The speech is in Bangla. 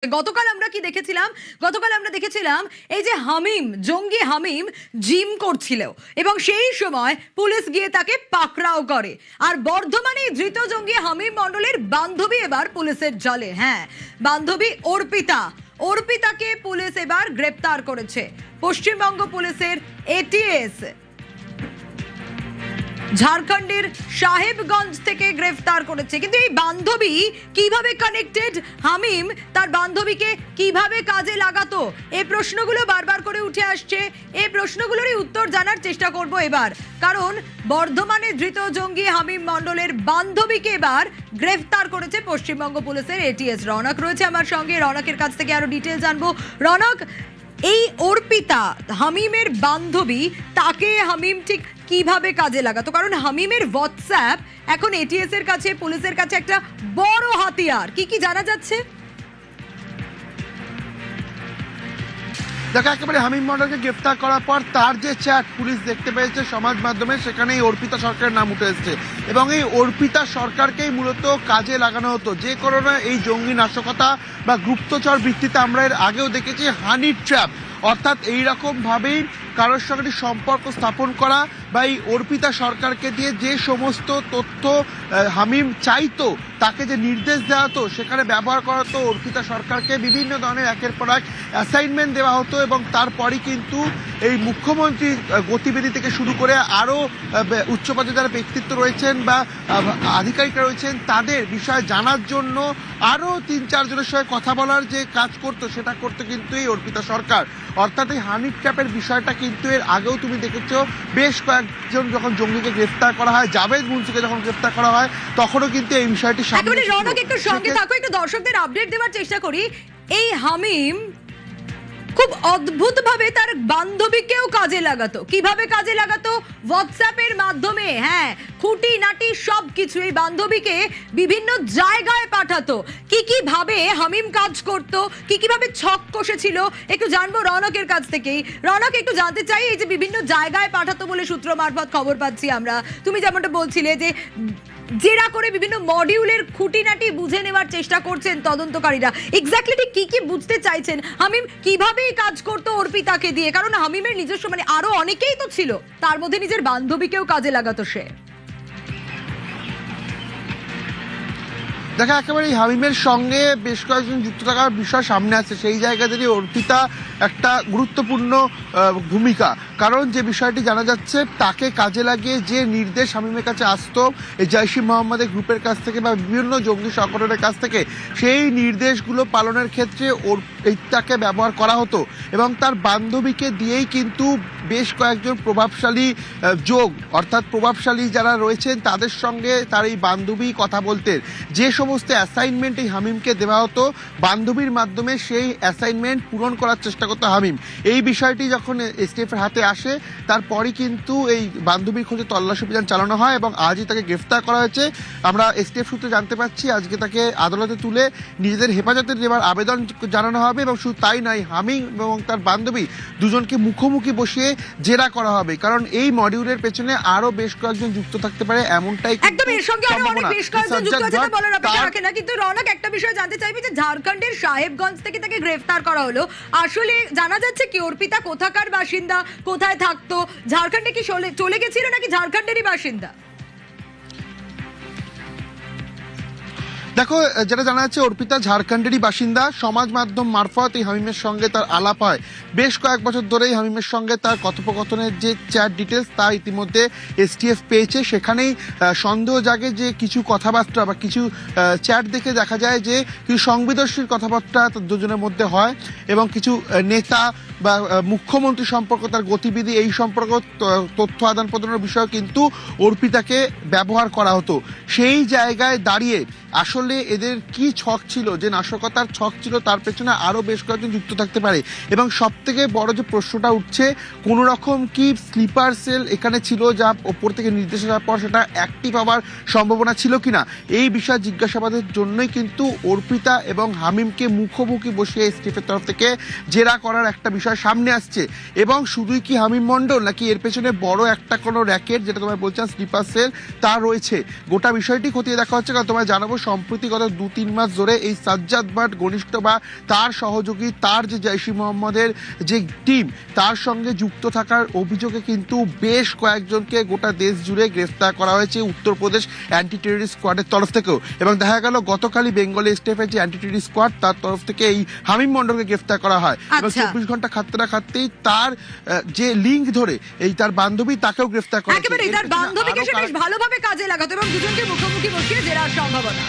গতকাল আমরা দেখেছিলাম এই যে হামিম, জঙ্গি হামিম জিম করছিল এবং সেই সময় পুলিশ গিয়ে তাকে পাকড়াও করে। আর বর্ধমানে ধৃত জঙ্গি হামিম মণ্ডলের বান্ধবী এবার পুলিশের জালে। হ্যাঁ, বান্ধবী অর্পিতাকে পুলিশ এবার গ্রেপ্তার করেছে। পশ্চিমবঙ্গ পুলিশের এটিএস ঝাড়খণ্ডের সাহেবগঞ্জ থেকে গ্রেফতার করেছে। কিন্তু এই বান্ধবী কিভাবে কানেক্টেড, হামিম তার বান্ধবীকে কিভাবে কাজে লাগাতো, এই প্রশ্নগুলো বারবার করে উঠে আসছে। এই প্রশ্নগুলোরই উত্তর জানার চেষ্টা করব এবার, কারণ বর্ধমানে ধৃত জঙ্গি হামিম মণ্ডলের বান্ধবীকে এবার গ্রেফতার করেছে পশ্চিমবঙ্গ পুলিশের এটিএস। রনক রয়েছে আমার সঙ্গে, রনকের কাছ থেকে আরো ডিটেল জানবো। রনক, এই অর্পিতা হামিমের বান্ধবী, তাকে হামিম ঠিক কিভাবে কাজে লাগাতো? কারণ হামিমের হোয়াটসঅ্যাপ এখন এটিএস এর কাছে, পুলিশের কাছে একটা বড় হাতিয়ার। কি জানা যাচ্ছে? দেখো, একেবারে হামিম মণ্ডলকে গ্রেফতার করার পর তার যে চ্যাট পুলিশ দেখতে পেয়েছে সমাজ মাধ্যমে, সেখানে এই অর্পিতা সরকারের নাম উঠে এসেছে এবং এই অর্পিতা সরকারকেই মূলত কাজে লাগানো হতো যে কারণে এই জঙ্গি নাশকতা বা গুপ্তচর ভিত্তিতে আমরা এর আগেও দেখেছি হানি ট্র্যাপ, অর্থাৎ এইরকম ভাবেই কারোর সঙ্গে সম্পর্ক স্থাপন করা বা এই অর্পিতা সরকারকে দিয়ে যে সমস্ত তথ্য হামিম চাইতো, তাকে যে নির্দেশ দেওয়া হতো সেখানে ব্যবহার করা হতো। অর্পিতা সরকারকে বিভিন্ন ধরনের একের পর এক অ্যাসাইনমেন্ট দেওয়া হতো এবং তারপরই কিন্তু এই মুখ্যমন্ত্রীর গতিবিধি থেকে শুরু করে আরও উচ্চপদে যারা ব্যক্তিত্ব রয়েছেন বা আধিকারিকরা রয়েছেন তাদের বিষয়ে জানার জন্য আরও ৩-৪ জনের সঙ্গে কথা বলার যে কাজ করতো, সেটা করতো কিন্তু এই অর্পিতা সরকার। অর্থাৎ এই হানি ট্র্যাপের বিষয়টা কিন্তু এর আগেও তুমি দেখেছো, বেশ কয়েকজন যখন জঙ্গিকে গ্রেফতার করা হয়, জাভেদ মুন্সিকে যখন গ্রেফতার করা হয়, তখনও কিন্তু এই বিষয়টি সামনে। রনক, একটু সঙ্গে থাকো, একটু দর্শকদের আপডেট দেওয়ার চেষ্টা করি। এই হামিম খুব অদ্ভুত ভাবে তার বান্ধবীকেও কাজে লাগাতো। কিভাবে কাজে লাগাতো? হোয়াটসঅ্যাপের মাধ্যমে। হ্যাঁ, খুঁটি নাটি সবকিছু এই বান্ধবীকে বিভিন্ন জায়গায় পাঠাতো। কি ভাবে হামিম কাজ করত, কিভাবে ছক কষেছিল, একটু জানবো রনকের কাছ থেকেই। রনক, একটু জানতে চাই, এই যে বিভিন্ন জায়গায় পাঠাতো বলে সূত্র মারফত খবর পাচ্ছি আমরা, তুমি যেমনটা বলছিলে যে জেরা করে বিভিন্ন মডিউলের খুঁটিনাটি বুঝে নেওয়ার চেষ্টা করছেন তদন্তকারীরা। এক্স্যাক্টলি ঠিক কি বুঝতে চাইছেন? হামিম কিভাবে কাজ করতো অর্পিতাকে দিয়ে? কারণ হামিমের নিজস্ব আরো অনেকেই তো ছিল, তার মধ্যে নিজের বান্ধবীকেও কাজে লাগাতো সে। দেখা, একেবারে হামিমের সঙ্গে বেশ কয়েকজন যুক্ত থাকার বিষয় সামনে আসছে। সেই জায়গা থেকে অর্পিতা একটা গুরুত্বপূর্ণ ভূমিকা, কারণ যে বিষয়টি জানা যাচ্ছে তাকে কাজে লাগিয়ে যে নির্দেশ হামিমের কাছে আসতো এই জৈশ-ই মোহাম্মদের গ্রুপের কাছ থেকে বা বিভিন্ন জঙ্গি সংগঠনের কাছ থেকে, সেই নির্দেশগুলো পালনের ক্ষেত্রে অর্পিতাকে ব্যবহার করা হতো এবং তার বান্ধবীকে দিয়েই কিন্তু বেশ কয়েকজন প্রভাবশালী অর্থাৎ প্রভাবশালী যারা রয়েছেন তাদের সঙ্গে তার এই বান্ধবী কথা বলতেন। যে সমস্ত অ্যাসাইনমেন্ট এই হামিমকে দেওয়া হতো, বান্ধবীর মাধ্যমে সেই অ্যাসাইনমেন্ট পূরণ করার চেষ্টা করতো হামিম। এই বিষয়টি যখন এসটিএফের হাতে আসে, তারপরই কিন্তু এই বান্ধবীর খোঁজে তল্লাশি অভিযান চালানো হয় এবং আজই তাকে গ্রেফতার করা হয়েছে। আমরা এসটিএফ সূত্রে জানতে পারছি আজকে তাকে আদালতে তুলে নিজেদের হেফাজতে নেওয়ার আবেদন জানানো হবে এবং শুধু তাই নয়, হামিম এবং তার বান্ধবী দুজনকে মুখোমুখি বসিয়ে জেরা করা হবে, কারণ এই মডিউলের পেছনে আরো বেশ কয়েকজন যুক্ত থাকতে পারে এমনটাই। একদম, এর সঙ্গে আরো অনেক বেশ কয়েকজন যুক্ত আছে তা বলার অপেক্ষা রাখে না। কিন্তু রনক, একটা বিষয় জানতে চাইবি যে ঝাড়খণ্ডের সাহেবগঞ্জ থেকে তাকে গ্রেফতার করা হলো, আসলে জানা যাচ্ছে কি অর্পিতা কোথাকার বাসিন্দা, কোথায় থাকতো, ঝাড়খণ্ডে কি চলে গেছিল নাকি ঝাড়খণ্ডেরই বাসিন্দা? দেখো, যেটা জানা যাচ্ছে অর্পিতা ঝাড়খণ্ডেরই বাসিন্দা। সমাজ মাধ্যম মারফত এই হামিমের সঙ্গে তার আলাপ হয়। বেশ কয়েক বছর ধরেই হামিমের সঙ্গে তার কথোপকথনের যে চ্যাট ডিটেলস তা ইতিমধ্যে এসটিএফ পেয়েছে। সেখানেই সন্দেহ জাগে যে কিছু কথাবার্তা বা কিছু চ্যাট দেখে দেখা যায় যে কিছু সংবেদনশীল কথাবার্তা দুজনের মধ্যে হয় এবং কিছু নেতা বা মুখ্যমন্ত্রী সম্পর্ক, তার গতিবিধি, এই সম্পর্ক তথ্য আদান প্রদানের বিষয় কিন্তু অর্পিতাকে ব্যবহার করা হতো। সেই জায়গায় দাঁড়িয়ে আসলে এদের কি ছক ছিল, যে নাশকতার ছক ছিল, তার পেছনে আরো বেশ কয়েকজন যুক্ত থাকতে পারে এবং সব থেকে বড় যে প্রশ্নটা উঠছে, কোন রকম কি স্লিপার সেল এখানে ছিল যা ওপর থেকে নির্দেশ দেওয়ার পর সেটা অ্যাক্টিভ হওয়ার সম্ভাবনা ছিল কিনা, এই বিষয়ে জিজ্ঞাসাবাদের জন্যই কিন্তু অর্পিতা এবং হামিমকে মুখোমুখি বসিয়ে এসটিএফের তরফ থেকে জেরা করার একটা বিষয় বিষয় সামনে আসছে। এবং শুধুই কি হামিম মণ্ডল, নাকি এর পেছনে বড় একটা কোনো র্যাকেট, যেটা তোমায় বলছিলাম স্লিপার সেল, তা রয়েছে। গোটা বিষয়টি খতিয়ে দেখা হচ্ছে। কারণ তোমায় জানাবো, সম্প্রতি গত 2-3 মাস ধরে এই সাজ্জাদ ভাট ঘনিষ্ঠ বা তার সহযোগী, তার যে জৈশ-ই মোহাম্মদের যে টিম, তার সঙ্গে যুক্ত থাকার অভিযোগে কিন্তু বেশ কয়েকজনকে গোটা দেশ জুড়ে গ্রেফতার করা হয়েছে উত্তরপ্রদেশ অ্যান্টি টেররিস্ট স্কোয়াডের তরফ থেকেও। এবং দেখা গেল গতকালই বেঙ্গলি স্টেফের যে অ্যান্টি টেররিস্ট স্কোয়াড, তার তরফ থেকে এই হামিম মণ্ডলকে গ্রেফতার করা হয়। এবং 24 ঘন্টা খাটতে না খাটতেই তার যে লিঙ্ক ধরে এই তার বান্ধবী, তাকেও গ্রেফতার করা হয়েছে। একেবারে তার বান্ধবীকে সে বেশ ভালোভাবে কাজে লাগাতো এবং দুজনকে মুখোমুখি বসিয়ে জেরার সম্ভাবনা।